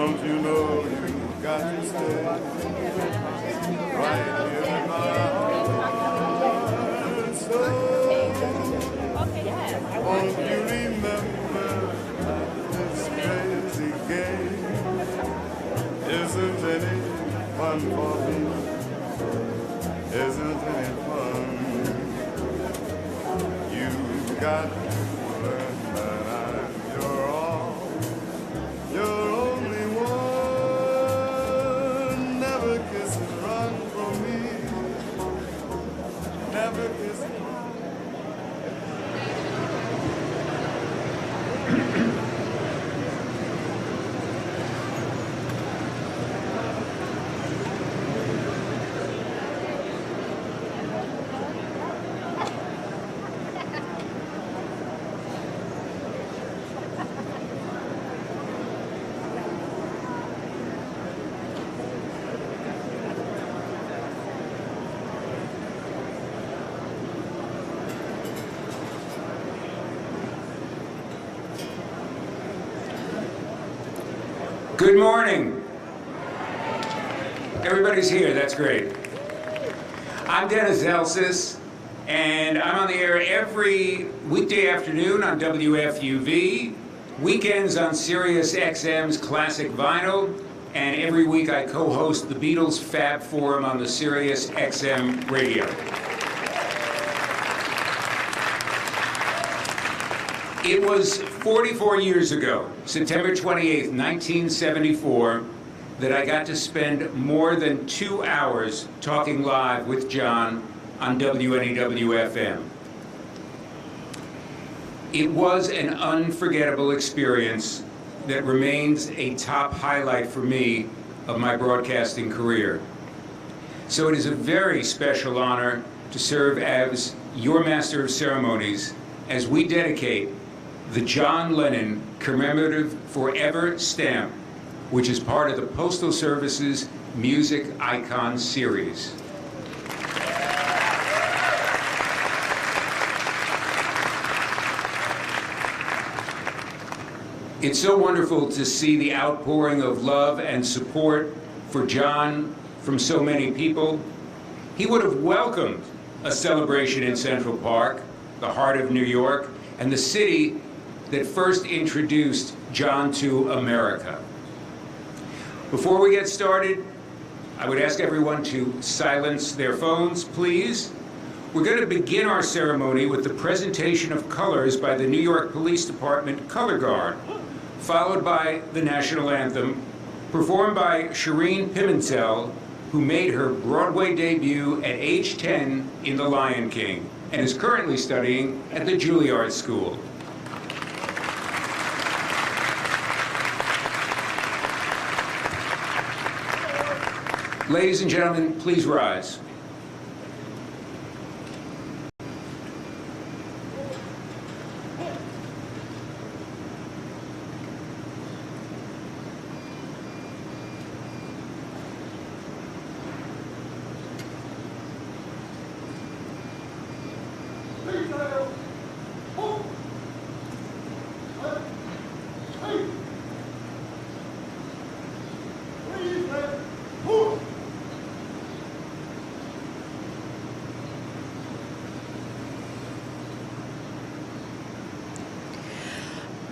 Don't you know you've got to stay right here in my heart? So won't you remember this crazy game isn't any fun for me? Isn't any fun? You've got to learn that I'm your all, your only one. Never kiss and run from me. Never kiss and run. Good morning. Everybody's here, that's great. I'm Dennis Elsis, and I'm on the air every weekday afternoon on WFUV, weekends on Sirius XM's Classic Vinyl, and every week I co-host the Beatles Fab Forum on the Sirius XM radio. It was 44 years ago, September 28th, 1974, that I got to spend more than 2 hours talking live with John on WNEW-FM. It was an unforgettable experience that remains a top highlight for me of my broadcasting career. So it is a very special honor to serve as your Master of Ceremonies as we dedicate the John Lennon Commemorative Forever Stamp, which is part of the Postal Service's Music Icon series. It's so wonderful to see the outpouring of love and support for John from so many people. He would have welcomed a celebration in Central Park, the heart of New York, and the city that first introduced John to America. Before we get started, I would ask everyone to silence their phones, please. We're going to begin our ceremony with the presentation of colors by the New York Police Department Color Guard, followed by the national anthem, performed by Shireen Pimentel, who made her Broadway debut at age 10 in The Lion King, and is currently studying at the Juilliard School. Ladies and gentlemen, please rise.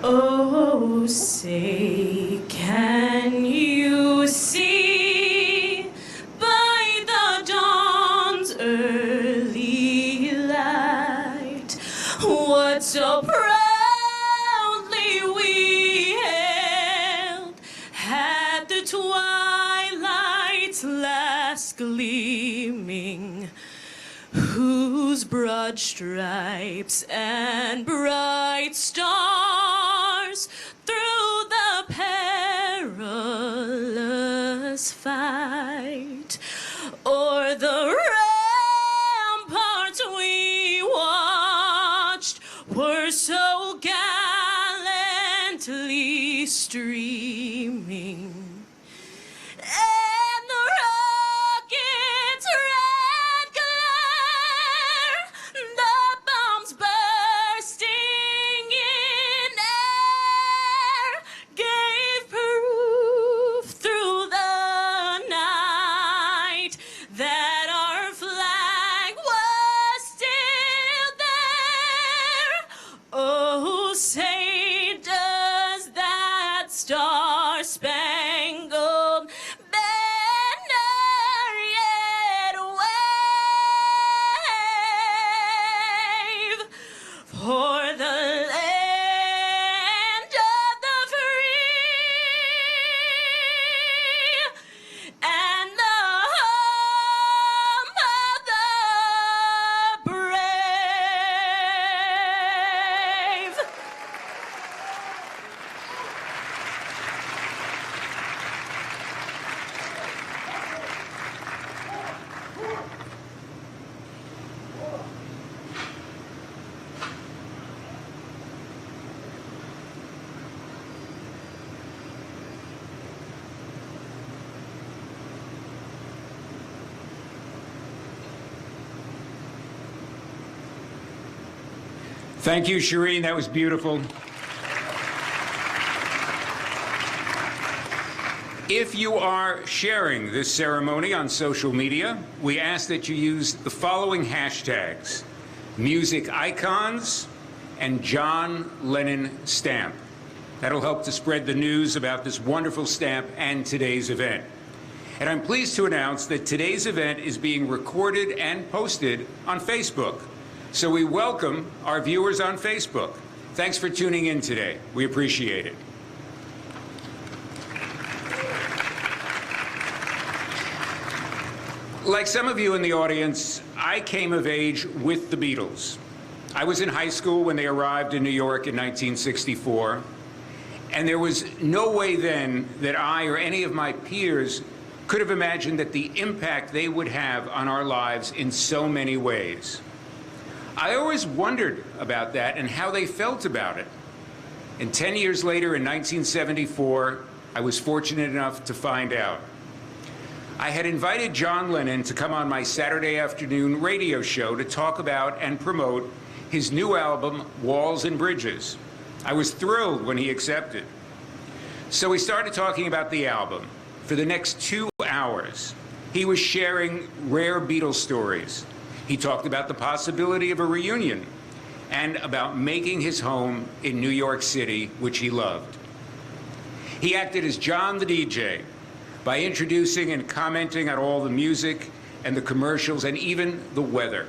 Oh, say, can you see by the dawn's early light what so proudly we hailed at the twilight's last gleaming, whose broad stripes and bright stars through the perilous fight o'er the ramparts we watched were so gallantly streaming. And the rocket's red glare, the bombs bursting in air, gave proof Thank you, Shireen. That was beautiful. If you are sharing this ceremony on social media, we ask that you use the following hashtags: music icons and John Lennon stamp. That'll help to spread the news about this wonderful stamp and today's event. And I'm pleased to announce that today's event is being recorded and posted on Facebook. So we welcome our viewers on Facebook. Thanks for tuning in today. We appreciate it. Like some of you in the audience, I came of age with the Beatles. I was in high school when they arrived in New York in 1964, and there was no way then that I or any of my peers could have imagined that the impact they would have on our lives in so many ways. I always wondered about that and how they felt about it. And 10 years later, in 1974, I was fortunate enough to find out. I had invited John Lennon to come on my Saturday afternoon radio show to talk about and promote his new album, Walls and Bridges. I was thrilled when he accepted. So we started talking about the album. For the next 2 hours, he was sharing rare Beatles stories. He talked about the possibility of a reunion and about making his home in New York City, which he loved. He acted as John the DJ by introducing and commenting on all the music and the commercials and even the weather.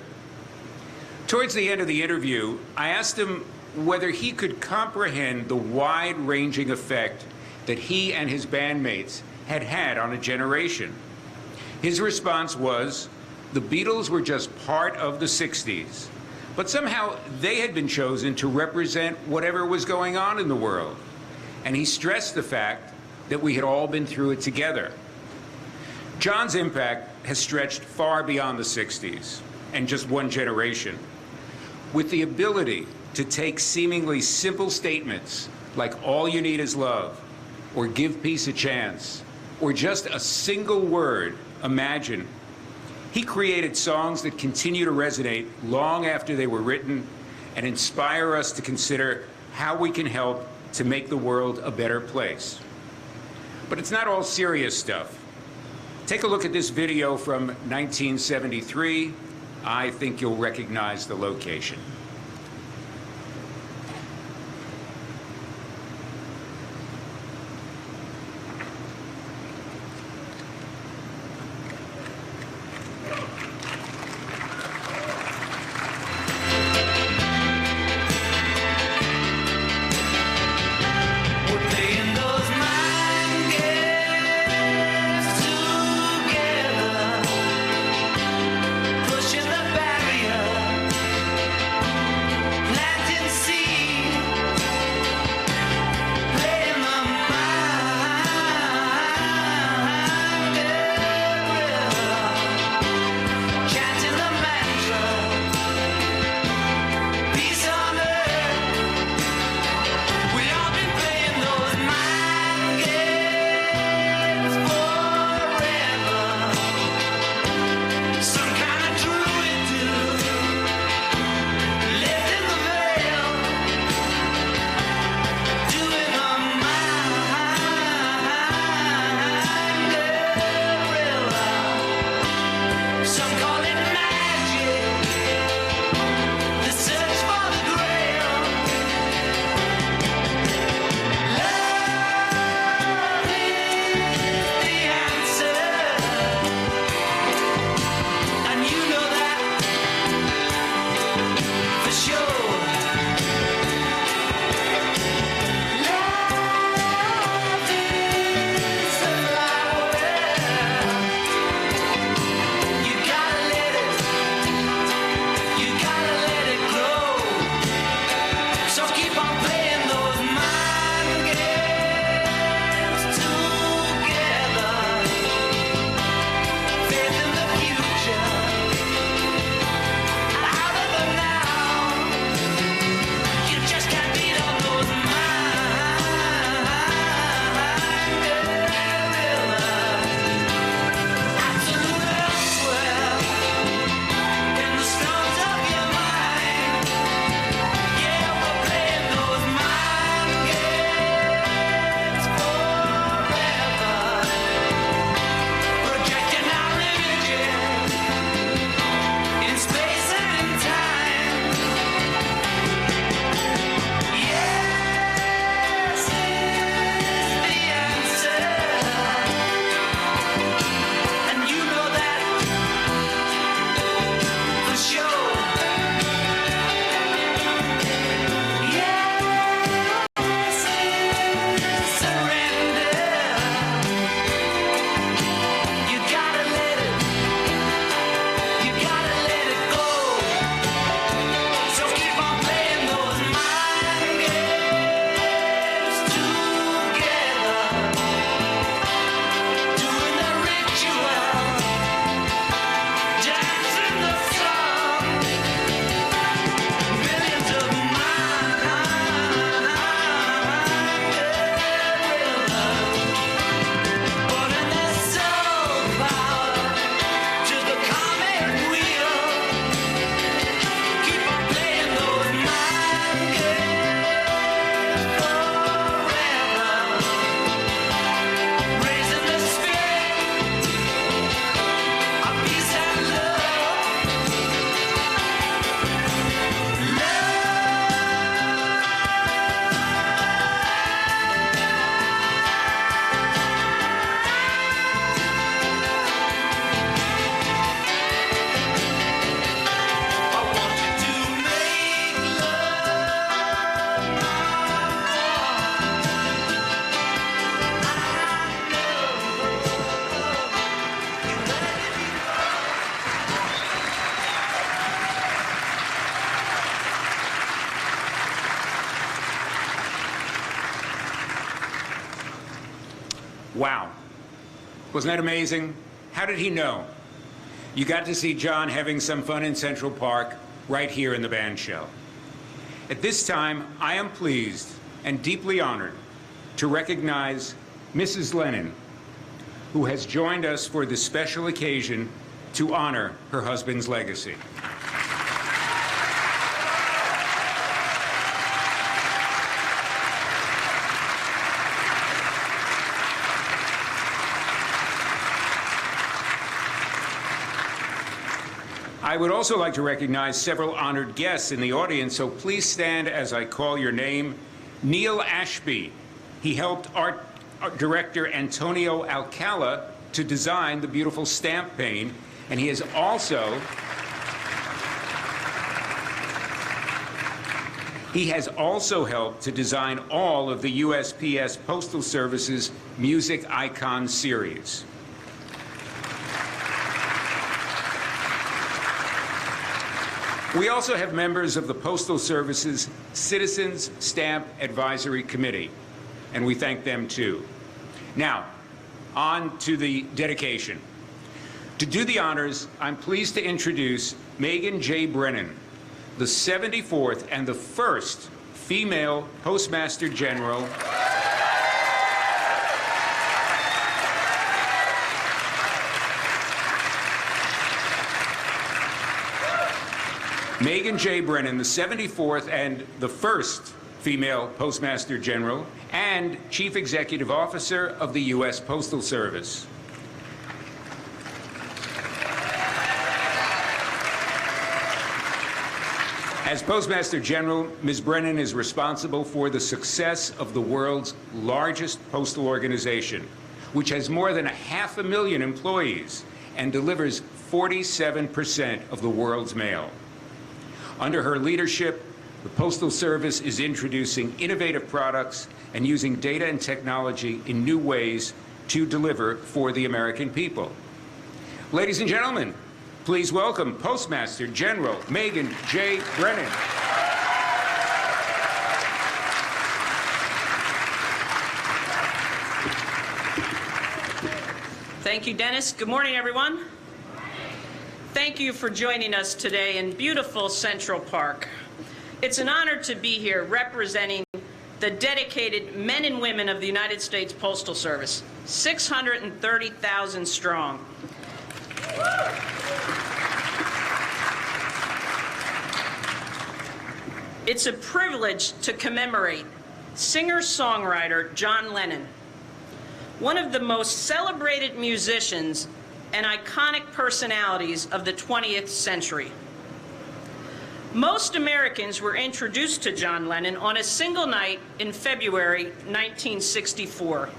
Towards the end of the interview, I asked him whether he could comprehend the wide-ranging effect that he and his bandmates had had on a generation. His response was, the Beatles were just part of the 60s, but somehow they had been chosen to represent whatever was going on in the world. And he stressed the fact that we had all been through it together. John's impact has stretched far beyond the 60s and just one generation. With the ability to take seemingly simple statements like all you need is love, or give peace a chance, or just a single word, imagine, he created songs that continue to resonate long after they were written and inspire us to consider how we can help to make the world a better place. But it's not all serious stuff. Take a look at this video from 1973. I think you'll recognize the location. Pushing the barrier Wow. Wasn't that amazing? How did he know? You got to see John having some fun in Central Park right here in the band shell. At this time, I am pleased and deeply honored to recognize Mrs. Lennon, who has joined us for this special occasion to honor her husband's legacy. I would also like to recognize several honored guests in the audience, so please stand as I call your name. Neil Ashby. He helped art director Antonio Alcala to design the beautiful stamp pane, and he has also helped to design all of the USPS Postal Service's Music Icon series. We also have members of the Postal Service's Citizens Stamp Advisory Committee, and we thank them too. Now, on to the dedication. To do the honors, I'm pleased to introduce Megan J. Brennan, the 74th and the first female Postmaster General Megan J. Brennan, the 74th and the first female Postmaster General and Chief Executive Officer of the U.S. Postal Service. As Postmaster General, Ms. Brennan is responsible for the success of the world's largest postal organization, which has more than 500,000 employees and delivers 47% of the world's mail. Under her leadership, the Postal Service is introducing innovative products and using data and technology in new ways to deliver for the American people. Ladies and gentlemen, please welcome Postmaster General Megan J. Brennan. Thank you, Dennis. Good morning, everyone. Thank you for joining us today in beautiful Central Park. It's an honor to be here representing the dedicated men and women of the United States Postal Service, 630,000 strong. It's a privilege to commemorate singer-songwriter John Lennon, one of the most celebrated musicians and iconic personalities of the 20th century. Most Americans were introduced to John Lennon on a single night in February 1964.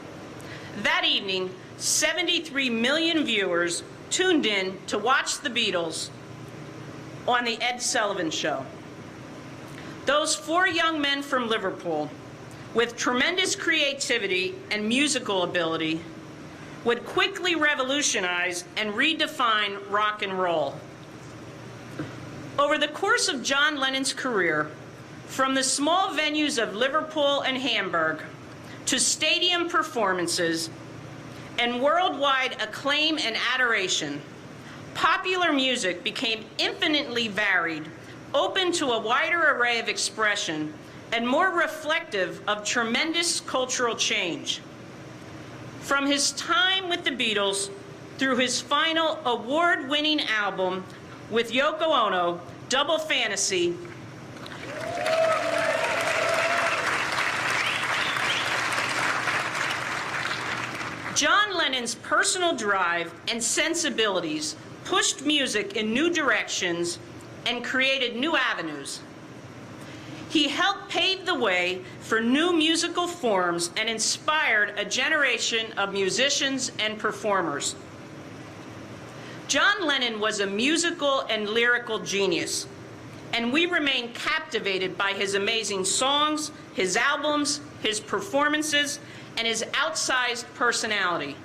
That evening, 73 million viewers tuned in to watch the Beatles on The Ed Sullivan Show. Those four young men from Liverpool, with tremendous creativity and musical ability, would quickly revolutionize and redefine rock and roll. Over the course of John Lennon's career, from the small venues of Liverpool and Hamburg to stadium performances and worldwide acclaim and adoration, popular music became infinitely varied, open to a wider array of expression, and more reflective of tremendous cultural change. From his time with the Beatles through his final award-winning album with Yoko Ono, Double Fantasy, John Lennon's personal drive and sensibilities pushed music in new directions and created new avenues. He helped pave the way for new musical forms and inspired a generation of musicians and performers. John Lennon was a musical and lyrical genius, and we remain captivated by his amazing songs, his albums, his performances, and his outsized personality.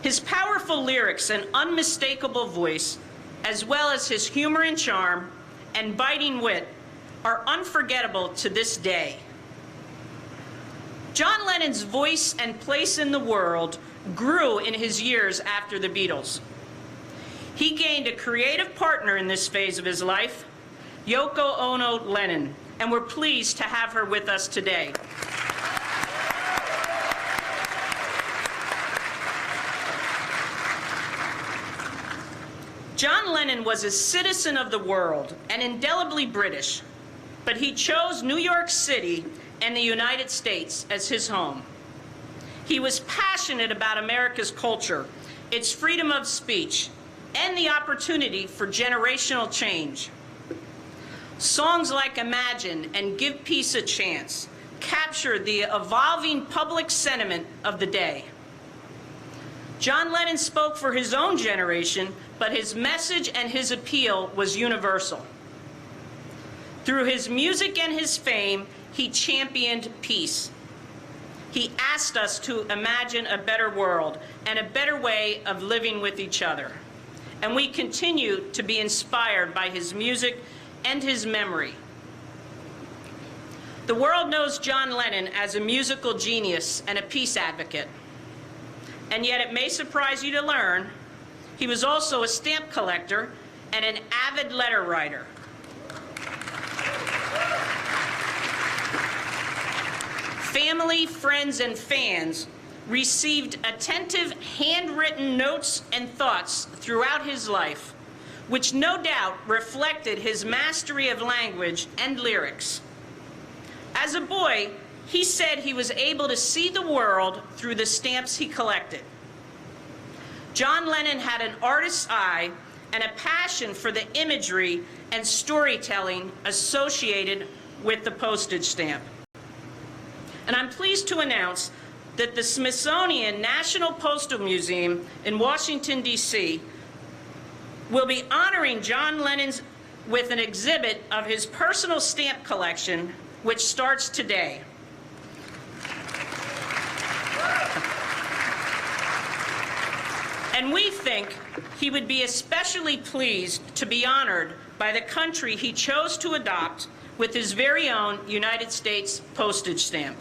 His powerful lyrics and unmistakable voice, as well as his humor and charm and biting wit, are unforgettable to this day. John Lennon's voice and place in the world grew in his years after the Beatles. He gained a creative partner in this phase of his life, Yoko Ono Lennon, and we're pleased to have her with us today. John Lennon was a citizen of the world and indelibly British, but he chose New York City and the United States as his home. He was passionate about America's culture, its freedom of speech, and the opportunity for generational change. Songs like Imagine and Give Peace a Chance capture the evolving public sentiment of the day. John Lennon spoke for his own generation, but his message and his appeal was universal. Through his music and his fame, he championed peace. He asked us to imagine a better world and a better way of living with each other. And we continue to be inspired by his music and his memory. The world knows John Lennon as a musical genius and a peace advocate. And yet it may surprise you to learn, he was also a stamp collector and an avid letter writer. Family, friends, and fans received attentive handwritten notes and thoughts throughout his life, which no doubt reflected his mastery of language and lyrics. As a boy, he said he was able to see the world through the stamps he collected. John Lennon had an artist's eye and a passion for the imagery and storytelling associated with the postage stamp. And I'm pleased to announce that the Smithsonian National Postal Museum in Washington, D.C. will be honoring John Lennon with an exhibit of his personal stamp collection, which starts today. And we think he would be especially pleased to be honored by the country he chose to adopt with his very own United States postage stamp.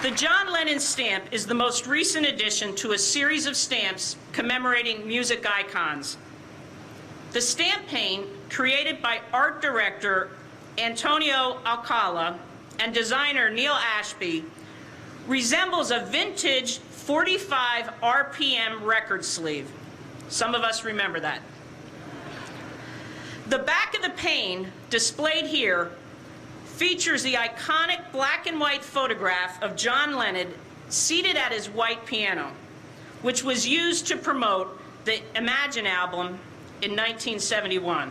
The John Lennon stamp is the most recent addition to a series of stamps commemorating music icons. The stamp pane, created by art director Antonio Alcala and designer Neil Ashby, resembles a vintage 45 RPM record sleeve. Some of us remember that. The back of the pane, displayed here, features the iconic black and white photograph of John Lennon seated at his white piano, which was used to promote the Imagine album in 1971.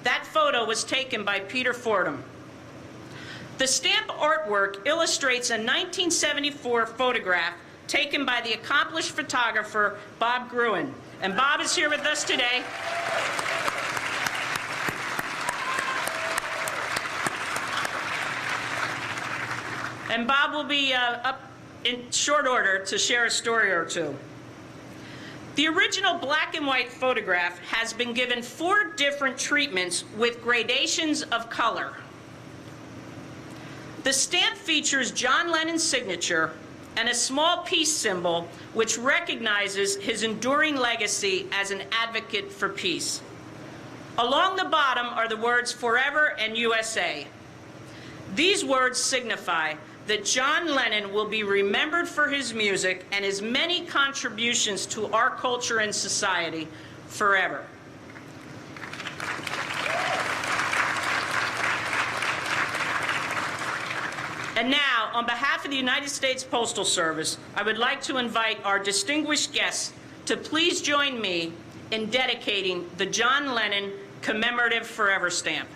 That photo was taken by Peter Fordham. The stamp artwork illustrates a 1974 photograph taken by the accomplished photographer Bob Gruen. And Bob is here with us today. And Bob will be up in short order to share a story or two. The original black and white photograph has been given 4 different treatments with gradations of color. The stamp features John Lennon's signature and a small peace symbol which recognizes his enduring legacy as an advocate for peace. Along the bottom are the words "Forever" and "USA." These words signify that John Lennon will be remembered for his music and his many contributions to our culture and society forever. And now, on behalf of the United States Postal Service, I would like to invite our distinguished guests to please join me in dedicating the John Lennon Commemorative Forever Stamp.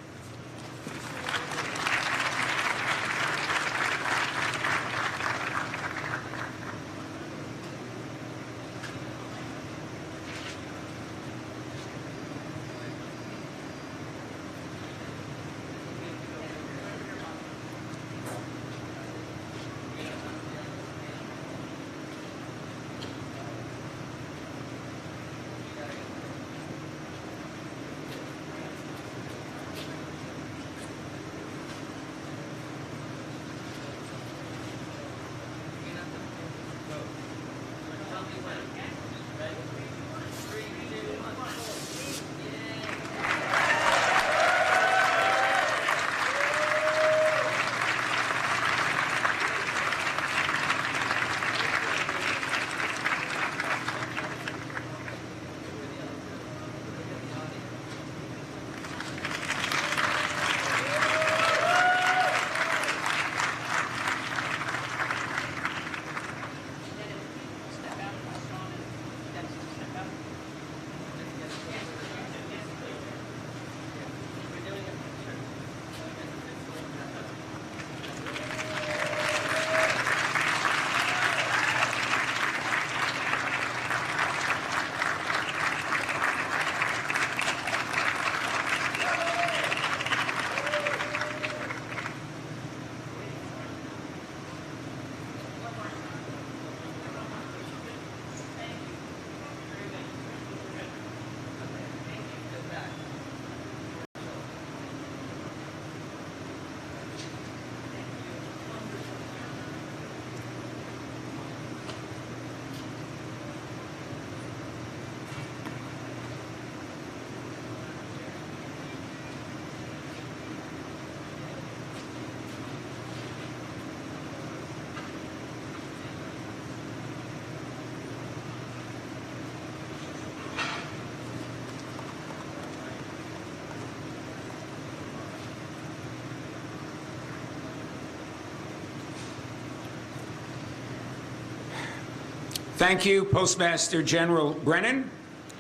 Thank you, Postmaster General Brennan,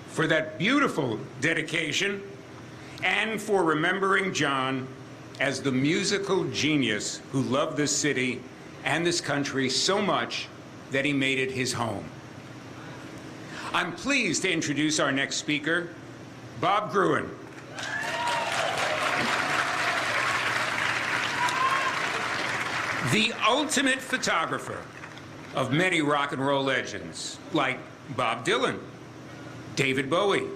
for that beautiful dedication and for remembering John as the musical genius who loved this city and this country so much that he made it his home. I'm pleased to introduce our next speaker, Bob Gruen. The ultimate photographer of many rock and roll legends like Bob Dylan, David Bowie,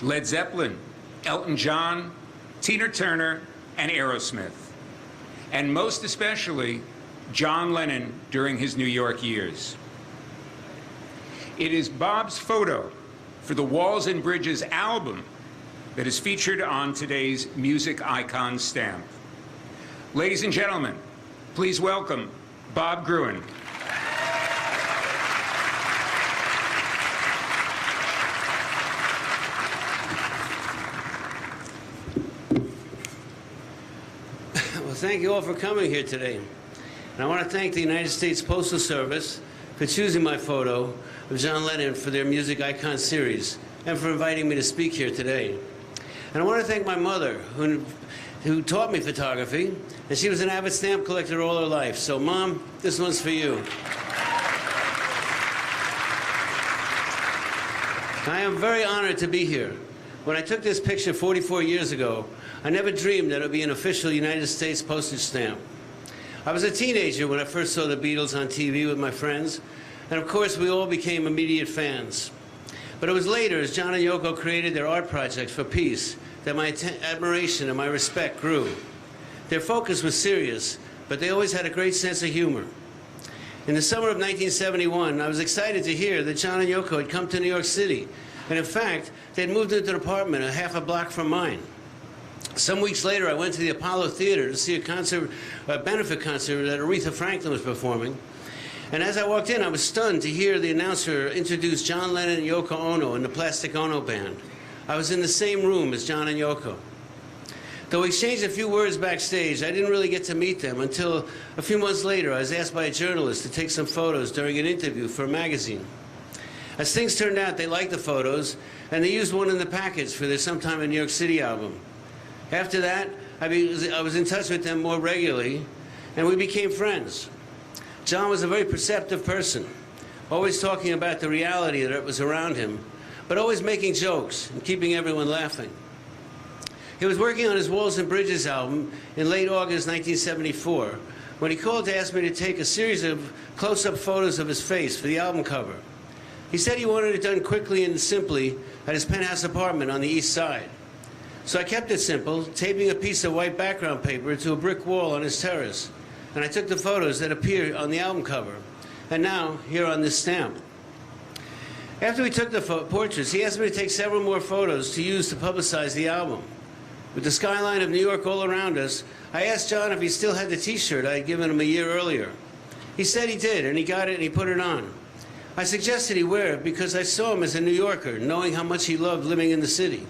Led Zeppelin, Elton John, Tina Turner, and Aerosmith, and most especially John Lennon during his New York years. It is Bob's photo for the Walls and Bridges album that is featured on today's Music Icon stamp. Ladies and gentlemen, please welcome Bob Gruen. Well, thank you all for coming here today. And I want to thank the United States Postal Service for choosing my photo of John Lennon for their Music Icon series and for inviting me to speak here today. And I want to thank my mother, who taught me photography, and she was an avid stamp collector all her life. So, Mom, this one's for you. I am very honored to be here. When I took this picture 44 years ago, I never dreamed that it would be an official United States postage stamp. I was a teenager when I first saw the Beatles on TV with my friends, and of course we all became immediate fans. But it was later, as John and Yoko created their art projects for peace, that my admiration and my respect grew. Their focus was serious, but they always had a great sense of humor. In the summer of 1971, I was excited to hear that John and Yoko had come to New York City, and in fact, they had moved into an apartment a half a block from mine. Some weeks later, I went to the Apollo Theater to see a benefit concert that Aretha Franklin was performing. And as I walked in, I was stunned to hear the announcer introduce John Lennon and Yoko Ono and the Plastic Ono Band. I was in the same room as John and Yoko. Though we exchanged a few words backstage, I didn't really get to meet them until a few months later. I was asked by a journalist to take some photos during an interview for a magazine. As things turned out, they liked the photos, and they used one in the package for their Sometime in New York City album. After that, I was in touch with them more regularly, and we became friends. John was a very perceptive person, always talking about the reality that was around him, but always making jokes and keeping everyone laughing. He was working on his Walls and Bridges album in late August 1974, when he called to ask me to take a series of close-up photos of his face for the album cover. He said he wanted it done quickly and simply at his penthouse apartment on the East Side. So I kept it simple, taping a piece of white background paper to a brick wall on his terrace. And I took the photos that appear on the album cover, and now here on this stamp. After we took the portraits, he asked me to take several more photos to use to publicize the album. With the skyline of New York all around us, I asked John if he still had the t-shirt I had given him a year earlier. He said he did, and he got it and he put it on. I suggested he wear it because I saw him as a New Yorker, knowing how much he loved living in the city.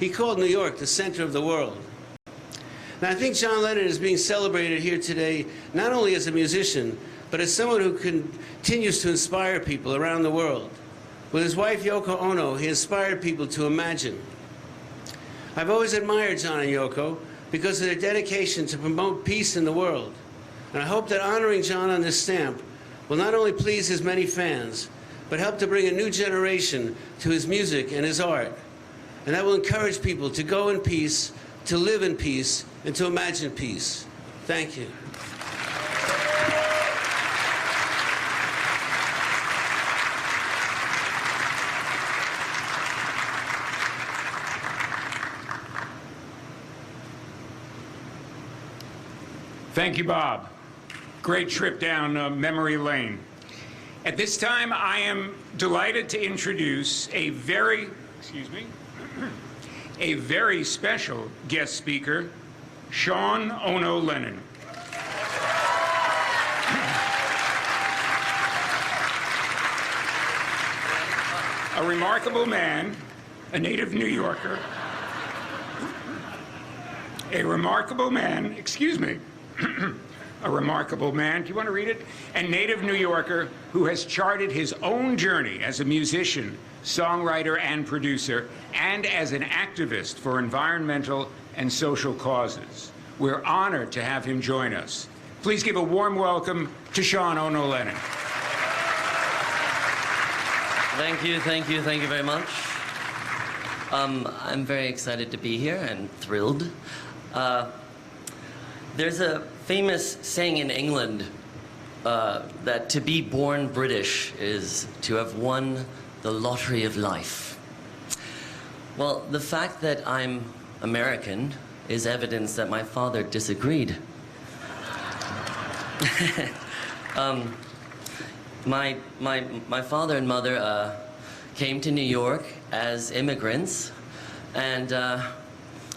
He called New York the center of the world. Now, I think John Lennon is being celebrated here today not only as a musician, but as someone who continues to inspire people around the world. With his wife, Yoko Ono, he inspired people to imagine. I've always admired John and Yoko because of their dedication to promote peace in the world. And I hope that honoring John on this stamp will not only please his many fans, but help to bring a new generation to his music and his art. And that will encourage people to go in peace, to live in peace, and to imagine peace. Thank you. Thank you, Bob. Great trip down memory lane. At this time, I am delighted to introduce a very special guest speaker, Sean Ono Lennon. A remarkable man, a native New Yorker, a remarkable man. Do you want to read it? And native New Yorker who has charted his own journey as a musician, songwriter, and producer, and as an activist for environmental and social causes. We're honored to have him join us. Please give a warm welcome to Sean Ono Lennon. Thank you very much. I'm very excited to be here and thrilled. There's a famous saying in England that to be born British is to have won the lottery of life. Well, the fact that I'm American is evidence that my father disagreed. My father and mother came to New York as immigrants, and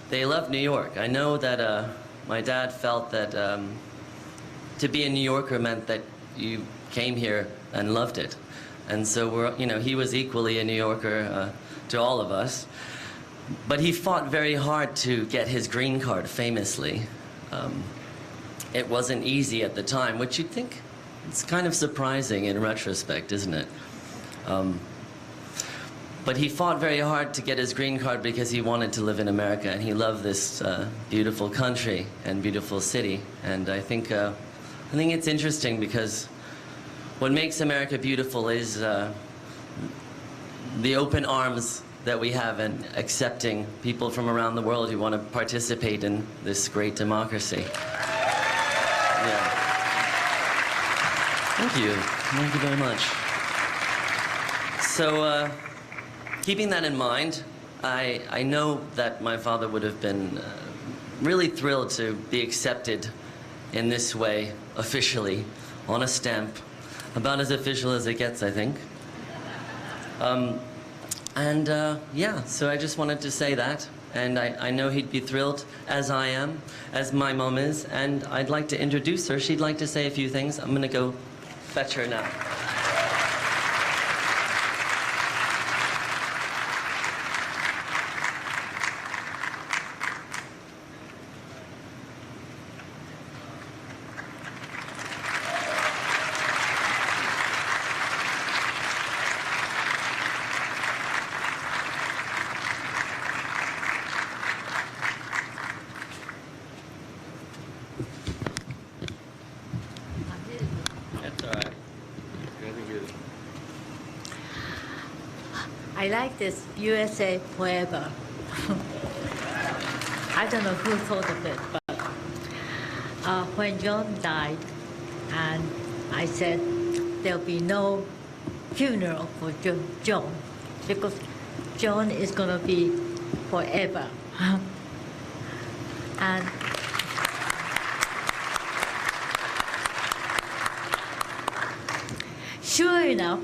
they loved New York. I know that my dad felt that to be a New Yorker meant that you came here and loved it. And so he was equally a New Yorker to all of us. But he fought very hard to get his green card, famously. It wasn't easy at the time, which you'd think it's kind of surprising in retrospect, isn't it? But he fought very hard to get his green card because he wanted to live in America, and he loved this beautiful country and beautiful city. And I think it's interesting because what makes America beautiful is the open arms that we have and accepting people from around the world who want to participate in this great democracy. Yeah. Thank you. Thank you very much. So, keeping that in mind, I know that my father would have been really thrilled to be accepted in this way, officially, on a stamp. About as official as it gets, I think. Yeah, so I just wanted to say that. And I know he'd be thrilled, as I am, as my mom is. And I'd like to introduce her. She'd like to say a few things. I'm going to go fetch her now. That's all right. I like this USA Forever. I don't know who thought of it, but when John died, and I said there'll be no funeral for John because John is going to be forever. And sure enough,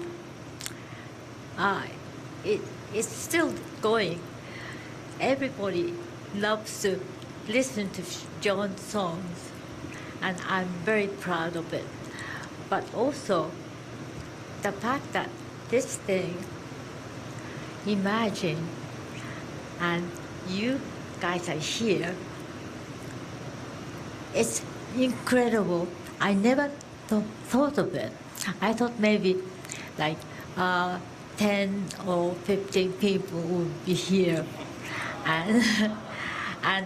it's still going. Everybody loves to listen to John's songs, and I'm very proud of it. But also, the fact that this thing, Imagine, and you guys are here, it's incredible. I never thought of it. I thought maybe like 10 or 15 people would be here. And, and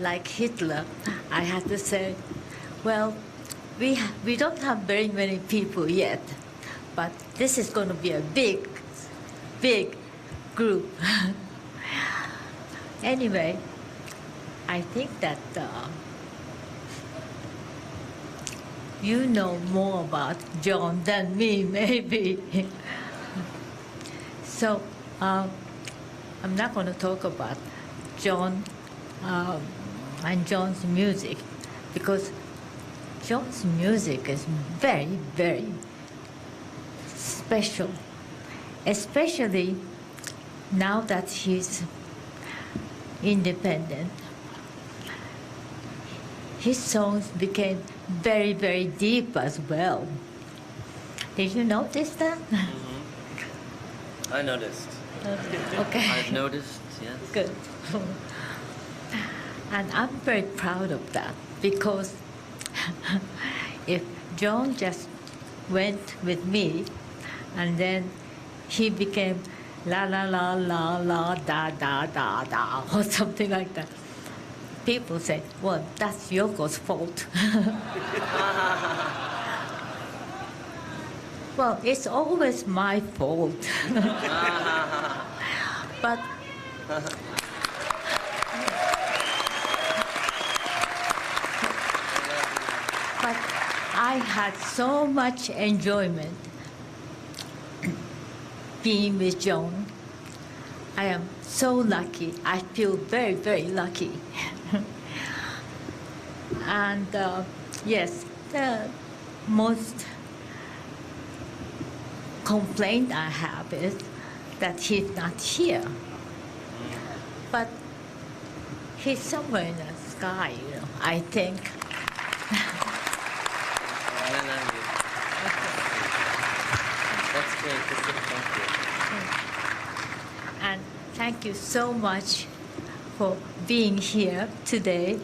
like Hitler, I had to say, well, we don't have very many people yet, but this is going to be a big, big group. Anyway, I think that you know more about John than me, maybe. So I'm not going to talk about John and John's music, because John's music is very, very special, especially now that he's independent. His songs became very, very deep as well. Did you notice that? I noticed. Okay. I've noticed, yes. Good. And I'm very proud of that because if John just went with me and then he became la la la la la da da da da or something like that, people say, well, that's Yoko's fault. Well, it's always my fault. But I had so much enjoyment being with John. I am so lucky. I feel very, very lucky. And yes, the most complaint I have is that he's not here. But he's somewhere in the sky, you know, I think. That's great. Thank you. And thank you so much for being here today.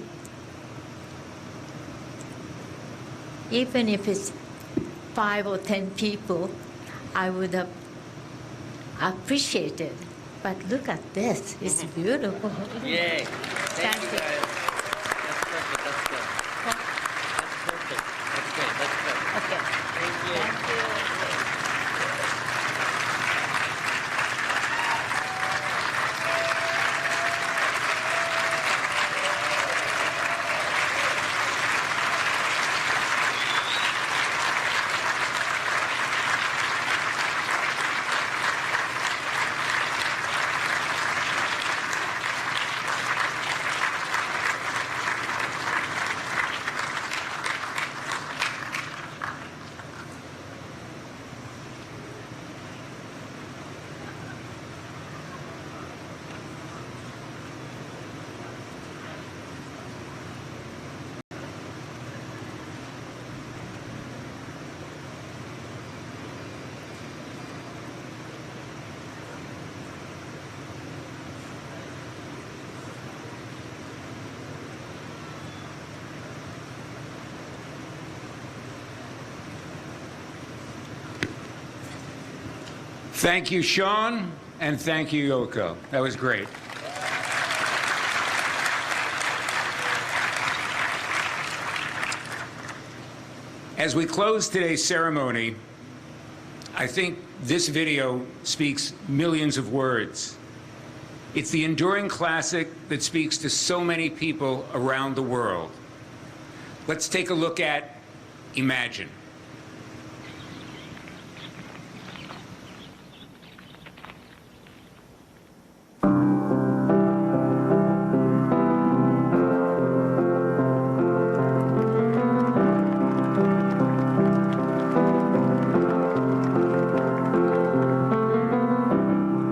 Even if it's 5 or 10 people, I would have appreciated. But look at this, it's beautiful. Yay. Thank you, Thank you. guys. That's perfect. That's good. That's perfect. That's great. That's good. Okay. Thank you. Thank you. Thank you, Sean, and thank you, Yoko. That was great. As we close today's ceremony, I think this video speaks millions of words. It's the enduring classic that speaks to so many people around the world. Let's take a look at Imagine.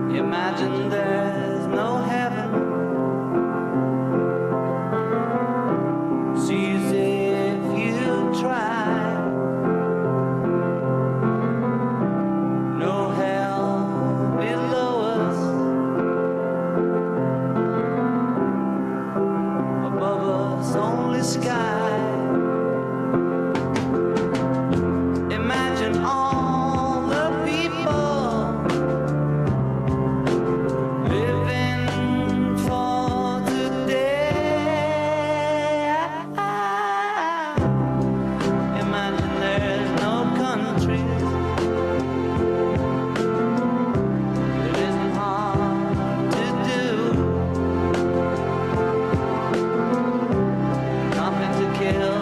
Imagine there's no heaven. See as if you try. No hell below us. Above us only sky. Imagine all the people living for today. Imagine there's no countries. It isn't hard to do. Nothing to kill.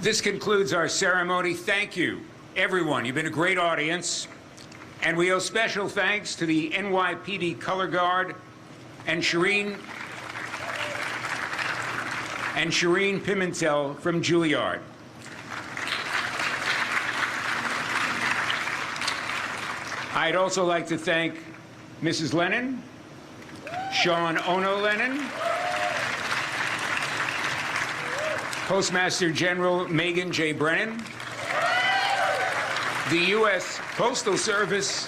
This concludes our ceremony. Thank you, everyone. You've been a great audience. And we owe special thanks to the NYPD Color Guard and Shireen Pimentel from Juilliard. I'd also like to thank Mrs. Lennon, Sean Ono Lennon, Postmaster General Megan J. Brennan, the U.S. Postal Service,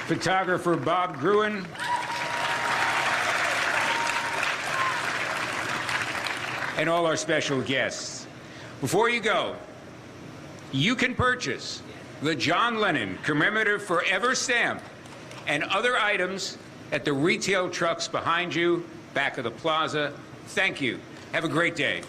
photographer Bob Gruen, and all our special guests. Before you go, you can purchase the John Lennon Commemorative Forever Stamp and other items at the retail trucks behind you, back of the plaza. Thank you. Have a great day.